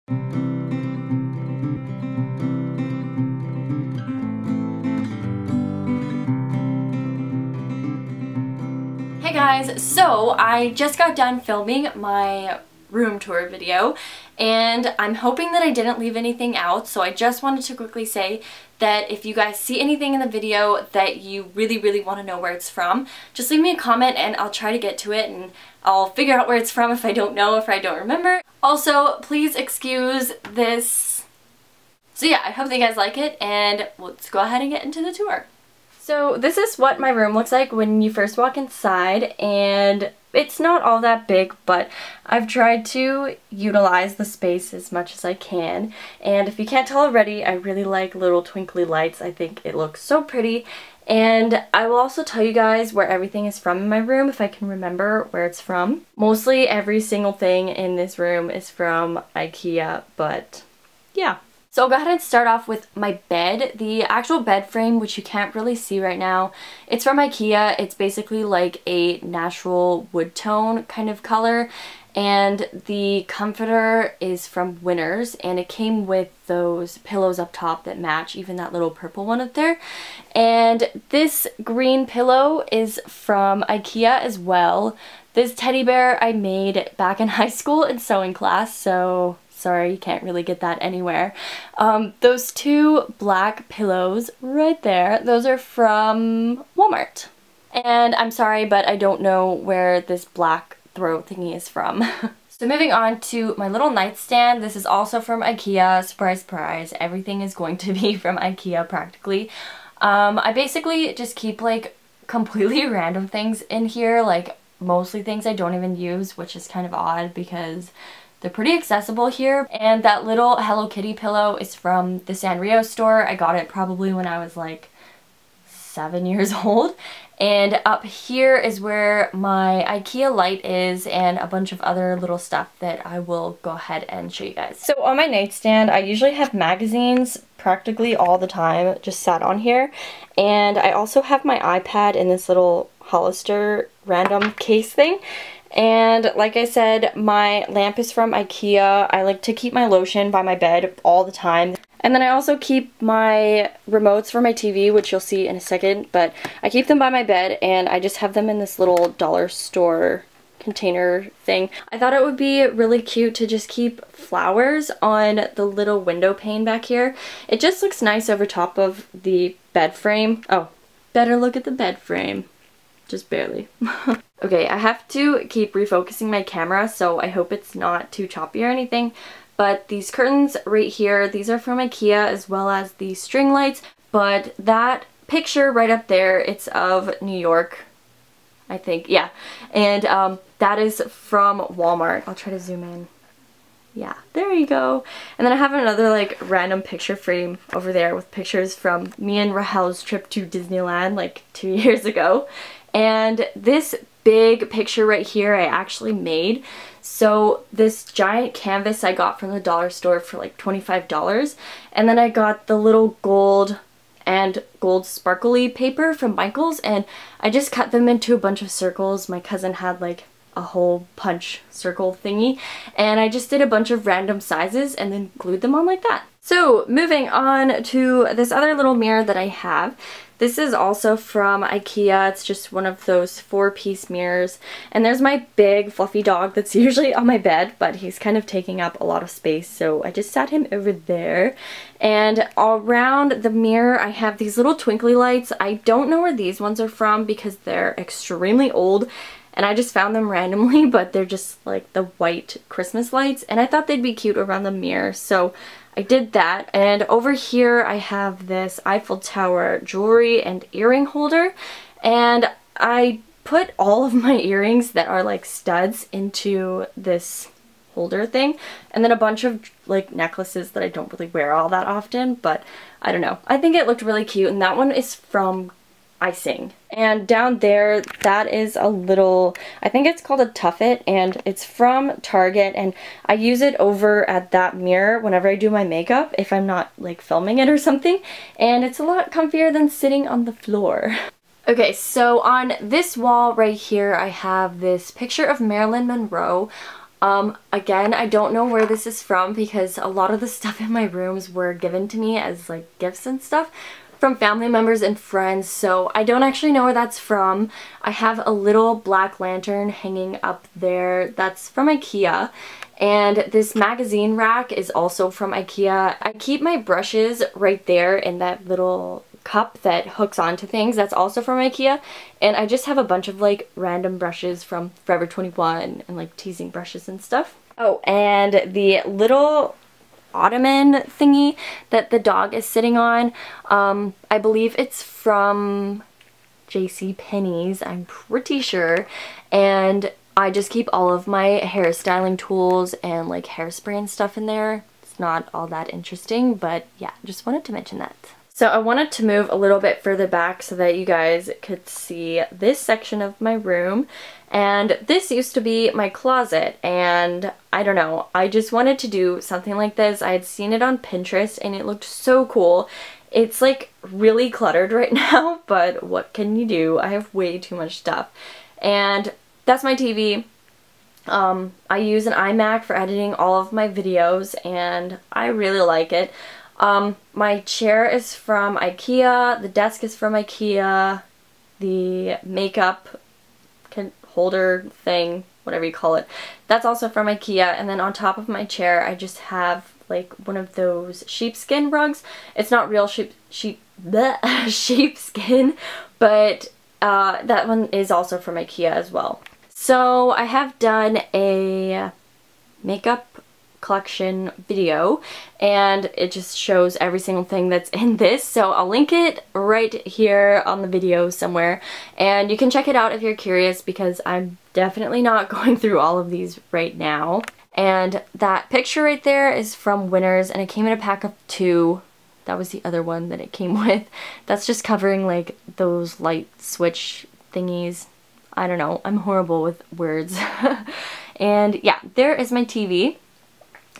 Hey guys, so I just got done filming my room tour video and I'm hoping that I didn't leave anything out, so I just wanted to quickly say that if you guys see anything in the video that you really want to know where it's from, just leave me a comment and I'll try to get to it and I'll figure out where it's from if I don't know, if I don't remember. Also, please excuse this. So yeah, I hope that you guys like it and let's go ahead and get into the tour. So this is what my room looks like when you first walk inside, and it's not all that big, but I've tried to utilize the space as much as I can. And if you can't tell already, I really like little twinkly lights. I think it looks so pretty. And I will also tell you guys where everything is from in my room if I can remember where it's from. Mostly every single thing in this room is from IKEA, but yeah. So I'll go ahead and start off with my bed. The actual bed frame, which you can't really see right now, it's from IKEA. It's basically like a natural wood tone kind of color. And the comforter is from Winners, and it came with those pillows up top that match, even that little purple one up there. And this green pillow is from IKEA as well. This teddy bear I made back in high school in sewing class, so sorry, you can't really get that anywhere. Those two black pillows right there, those are from Walmart. And I'm sorry, but I don't know where this black throat thingy is from. So moving on to my little nightstand, this is also from IKEA. Surprise, surprise, everything is going to be from IKEA practically. I basically just keep like completely random things in here, like mostly things I don't even use, which is kind of odd because they're pretty accessible here. And that little Hello Kitty pillow is from the Sanrio store. I got it probably when I was like 7 years old. And up here is where my IKEA light is and a bunch of other little stuff that I will go ahead and show you guys. So on my nightstand, I usually have magazines practically all the time just sat on here. And I also have my iPad in this little Hollister random case thing. And like I said, my lamp is from IKEA. I like to keep my lotion by my bed all the time. And then I also keep my remotes for my TV, which you'll see in a second, but I keep them by my bed and I just have them in this little dollar store container thing. I thought it would be really cute to just keep flowers on the little window pane back here. It just looks nice over top of the bed frame. Oh, better look at the bed frame. Just barely. Okay, I have to keep refocusing my camera, so I hope it's not too choppy or anything. But these curtains right here, these are from IKEA, as well as the string lights. But that picture right up there, it's of New York, I think. Yeah. And that is from Walmart. I'll try to zoom in. Yeah, there you go. And then I have another like random picture frame over there with pictures from me and Rahel's trip to Disneyland like 2 years ago. And this big picture right here I actually made. So this giant canvas I got from the dollar store for like $25. And then I got the little gold and gold sparkly paper from Michael's, and I just cut them into a bunch of circles. My cousin had like a hole punch circle thingy, and I just did a bunch of random sizes and then glued them on like that. So moving on to this other little mirror that I have. This is also from IKEA. It's just one of those 4-piece mirrors. And there's my big fluffy dog that's usually on my bed, but he's kind of taking up a lot of space, so I just sat him over there. And around the mirror I have these little twinkly lights. I don't know where these ones are from because they're extremely old and I just found them randomly, but they're just like the white Christmas lights, and I thought they'd be cute around the mirror, so I did that. And over here I have this Eiffel Tower jewelry and earring holder, and I put all of my earrings that are like studs into this holder thing, and then a bunch of like necklaces that I don't really wear all that often, but I don't know. I think it looked really cute, and that one is from icing. And down there, that is a little, I think it's called a tuffet, and it's from Target, and I use it over at that mirror whenever I do my makeup if I'm not like filming it or something, and it's a lot comfier than sitting on the floor. Okay, so on this wall right here I have this picture of Marilyn Monroe. Again, I don't know where this is from because a lot of the stuff in my rooms were given to me as like gifts and stuff from family members and friends, so I don't actually know where that's from. I have a little black lantern hanging up there that's from IKEA, and this magazine rack is also from IKEA. I keep my brushes right there in that little cup that hooks onto things. That's also from IKEA, and I just have a bunch of like random brushes from Forever 21 and like teasing brushes and stuff. Oh, and the little ottoman thingy that the dog is sitting on, I believe it's from JCPenney's, I'm pretty sure, and I just keep all of my hairstyling tools and like hairspray and stuff in there. It's not all that interesting, but yeah, just wanted to mention that. So I wanted to move a little bit further back so that you guys could see this section of my room. And this used to be my closet, and I don't know, I just wanted to do something like this. I had seen it on Pinterest and it looked so cool. It's like really cluttered right now, but what can you do? I have way too much stuff. And that's my TV. I use an iMac for editing all of my videos and I really like it. My chair is from IKEA, the desk is from IKEA, the makeup holder thing, whatever you call it, that's also from IKEA, and then on top of my chair I just have like one of those sheepskin rugs. It's not real sheepskin, but that one is also from IKEA as well. So I have done a makeup collection video and it just shows every single thing that's in this, so I'll link it right here on the video somewhere and you can check it out if you're curious, because I'm definitely not going through all of these right now. And that picture right there is from Winners and it came in a pack of 2. That was the other one that it came with. That's just covering like those light switch thingies. I don't know, I'm horrible with words. And yeah, there is my TV.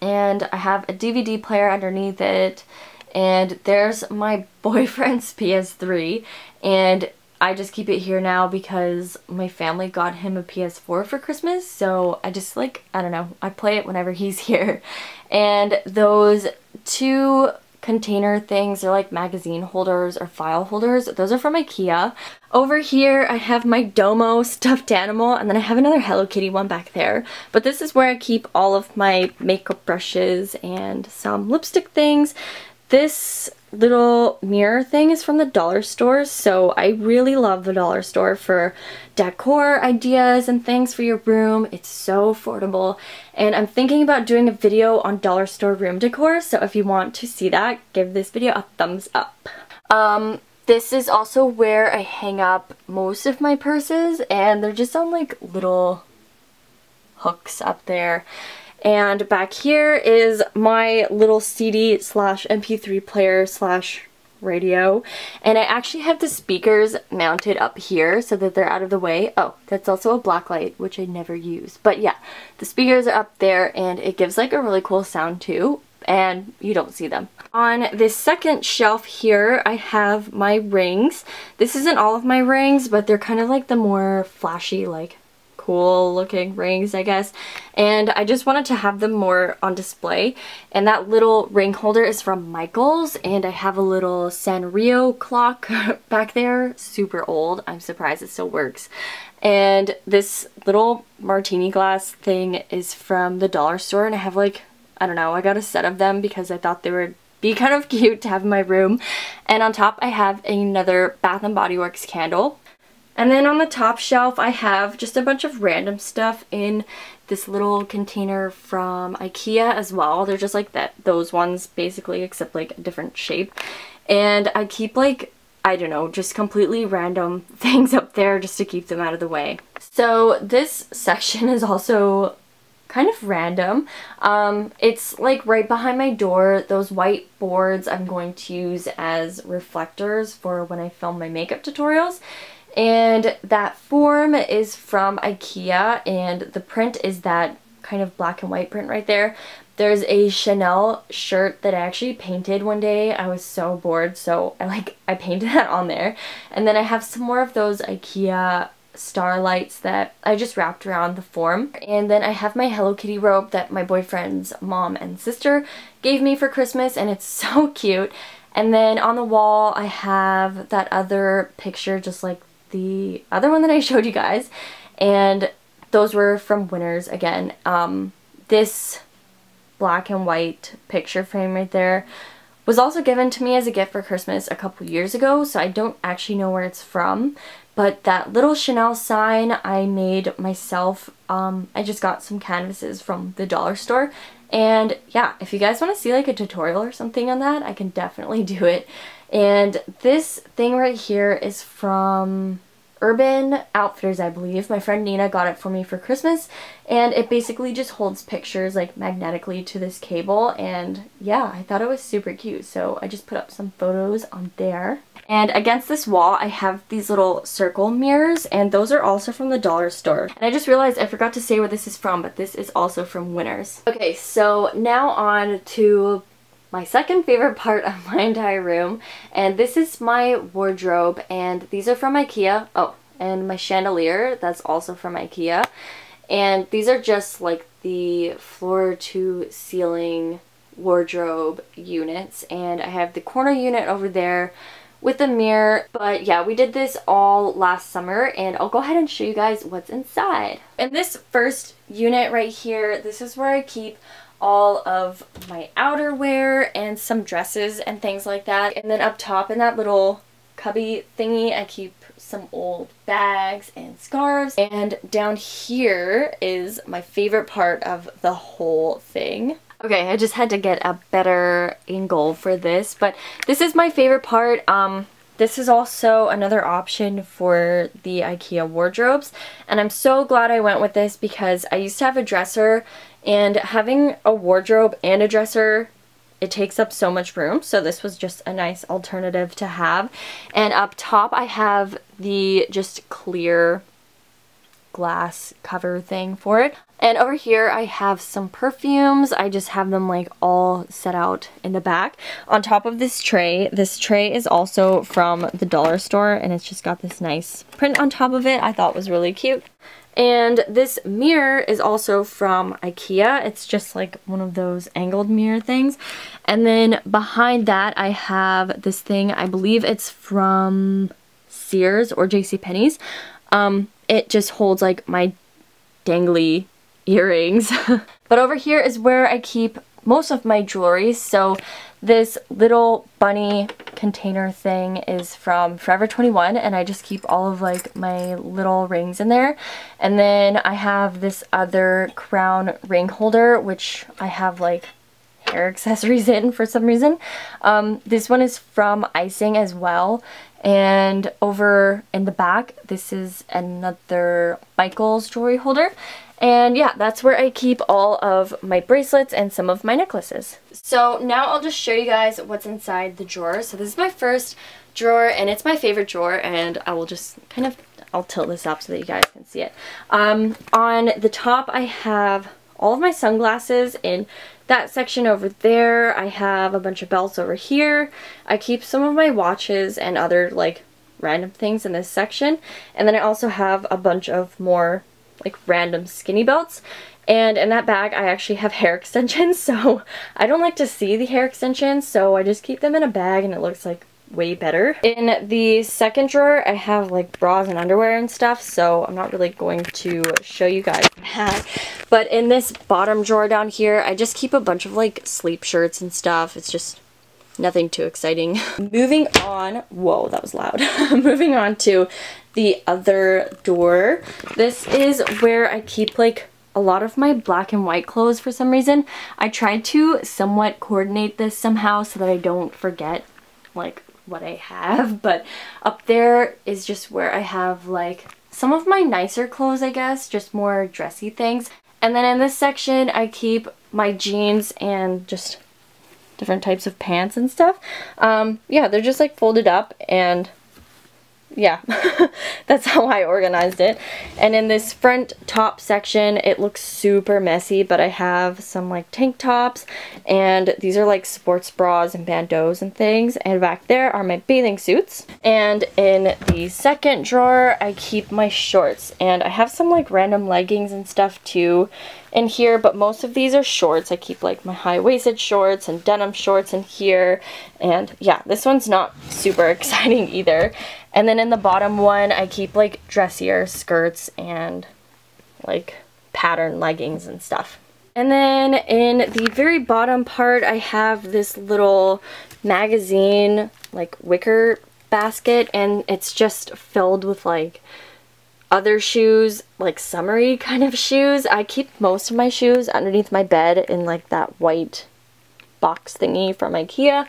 And I have a DVD player underneath it, and there's my boyfriend's PS3, and I just keep it here now because my family got him a PS4 for Christmas, so I just like, I don't know, I play it whenever he's here. And those 2 container things are like magazine holders or file holders. Those are from IKEA. Over here I have my Domo stuffed animal, and then I have another Hello Kitty one back there. But this is where I keep all of my makeup brushes and some lipstick things. This little mirror thing is from the dollar store, so I really love the dollar store for decor ideas and things for your room. It's so affordable, and I'm thinking about doing a video on dollar store room decor, so if you want to see that, give this video a thumbs up. This is also where I hang up most of my purses, and they're just on like little hooks up there. And back here is my little CD/MP3 player/radio, and I actually have the speakers mounted up here so that they're out of the way. Oh, that's also a black light, which I never use. But yeah, the speakers are up there and it gives like a really cool sound too, and you don't see them. On this second shelf here, I have my rings. This isn't all of my rings, but they're kind of like the more flashy, like cool looking rings, I guess, and I just wanted to have them more on display. And that little ring holder is from Michaels, and I have a little Sanrio clock back there, super old. I'm surprised it still works. And this little martini glass thing is from the dollar store, and I have like, I don't know, I got a set of them because I thought they would be kind of cute to have in my room. And on top I have another Bath & Body Works candle. And then on the top shelf I have just a bunch of random stuff in this little container from IKEA as well. They're just like those ones basically, except like a different shape. And I keep like, I don't know, just completely random things up there just to keep them out of the way. So this section is also kind of random. It's like right behind my door. Those white boards I'm going to use as reflectors for when I film my makeup tutorials. And that form is from IKEA, and the print is that kind of black and white print right there. There's a Chanel shirt that I actually painted one day. I was so bored, so I painted that on there. And then I have some more of those IKEA starlights that I just wrapped around the form. And then I have my Hello Kitty robe that my boyfriend's mom and sister gave me for Christmas, and it's so cute. And then on the wall I have that other picture, just like the other one that I showed you guys, and those were from Winners again. This black and white picture frame right there was also given to me as a gift for Christmas a couple years ago, so I don't actually know where it's from. But that little Chanel sign I made myself. I just got some canvases from the dollar store. And yeah, if you guys want to see like a tutorial or something on that, I can definitely do it. And this thing right here is from Urban Outfitters, I believe. My friend Nina got it for me for Christmas, and it basically just holds pictures like magnetically to this cable. And yeah, I thought it was super cute, so I just put up some photos on there. And against this wall I have these little circle mirrors, and those are also from the dollar store. And I just realized I forgot to say where this is from, but this is also from Winners. Okay, so now on to my second favorite part of my entire room, and this is my wardrobe, and these are from IKEA. Oh, and my chandelier, that's also from IKEA. And these are just like the floor to ceiling wardrobe units, and I have the corner unit over there with a mirror. But yeah, we did this all last summer, and I'll go ahead and show you guys what's inside. In this first unit right here, this is where I keep all of my outerwear and some dresses and things like that. And then up top in that little cubby thingy, I keep some old bags and scarves. And down here is my favorite part of the whole thing. Okay, I just had to get a better angle for this, but this is my favorite part. This is also another option for the IKEA wardrobes, and I'm so glad I went with this because I used to have a dresser, and having a wardrobe and a dresser, it takes up so much room, so this was just a nice alternative to have. And up top I have the just clear glass cover thing for it. And over here I have some perfumes. I just have them like all set out in the back on top of this tray. This tray is also from the dollar store, and it's just got this nice print on top of it. I thought was really cute. And this mirror is also from IKEA. It's just like one of those angled mirror things. And then behind that I have this thing, I believe it's from Sears or JCPenney's. It just holds like my dangly earrings. But over here is where I keep most of my jewelry. So this little bunny container thing is from Forever 21, and I just keep all of like my little rings in there. And then I have this other crown ring holder, which I have like hair accessories in for some reason. This one is from Icing as well. And over in the back, this is another Michael's jewelry holder. And yeah, that's where I keep all of my bracelets and some of my necklaces. So now I'll just show you guys what's inside the drawer. So this is my first drawer, and it's my favorite drawer, and I will just kind of, I'll tilt this up so that you guys can see it. On the top I have all of my sunglasses in that section over there. I have a bunch of belts over here. I keep some of my watches and other like random things in this section. And then I also have a bunch of more like random skinny belts. And in that bag I actually have hair extensions, so I don't like to see the hair extensions, so I just keep them in a bag and it looks like way better. In the second drawer I have like bras and underwear and stuff, so I'm not really going to show you guys that. But in this bottom drawer down here I just keep a bunch of like sleep shirts and stuff. It's just nothing too exciting. Moving on, whoa, that was loud. Moving on to the other door. This is where I keep like a lot of my black and white clothes for some reason. I tried to somewhat coordinate this somehow so that I don't forget like what I have, but up there is just where I have like some of my nicer clothes, I guess, just more dressy things. And then in this section I keep my jeans and just different types of pants and stuff. Yeah, they're just like folded up, and yeah, that's how I organized it. And in this front top section, it looks super messy, but I have some like tank tops, and these are like sports bras and bandeaus and things. And back there are my bathing suits. And in the second drawer, I keep my shorts, and I have some like random leggings and stuff too in here, but most of these are shorts. I keep like my high-waisted shorts and denim shorts in here, and yeah, this one's not super exciting either. And then in the bottom one, I keep like dressier skirts and like pattern leggings and stuff. And then in the very bottom part, I have this little magazine like wicker basket, and it's just filled with like other shoes, like summery kind of shoes. I keep most of my shoes underneath my bed in like that white box thingy from IKEA.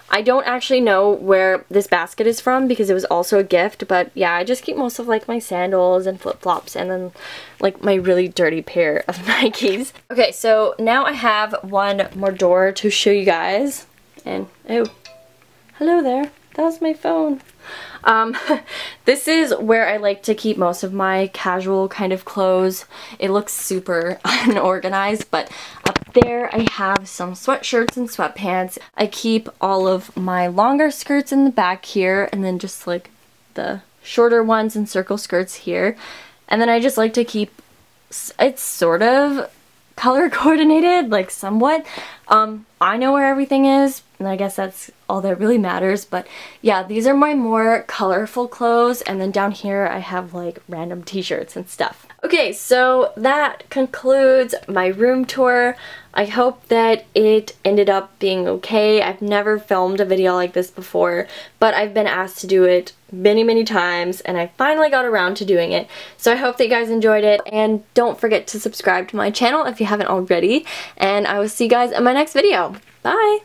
I don't actually know where this basket is from because it was also a gift, but yeah, I just keep most of like my sandals and flip-flops, and then like my really dirty pair of Nikes. Okay, so now I have one more drawer to show you guys, and oh, hello there, that was my phone. This is where I like to keep most of my casual kind of clothes. It looks super unorganized, but up there I have some sweatshirts and sweatpants. I keep all of my longer skirts in the back here, and then just like the shorter ones and circle skirts here. And then I just like to keep, it's sort of color coordinated, like somewhat. I know where everything is, and I guess that's all that really matters, but yeah, these are my more colorful clothes, and then down here I have like random t-shirts and stuff. Okay, so that concludes my room tour. I hope that it ended up being okay. I've never filmed a video like this before, but I've been asked to do it many times, and I finally got around to doing it. So I hope that you guys enjoyed it, and don't forget to subscribe to my channel if you haven't already, and I will see you guys in my next video. Bye!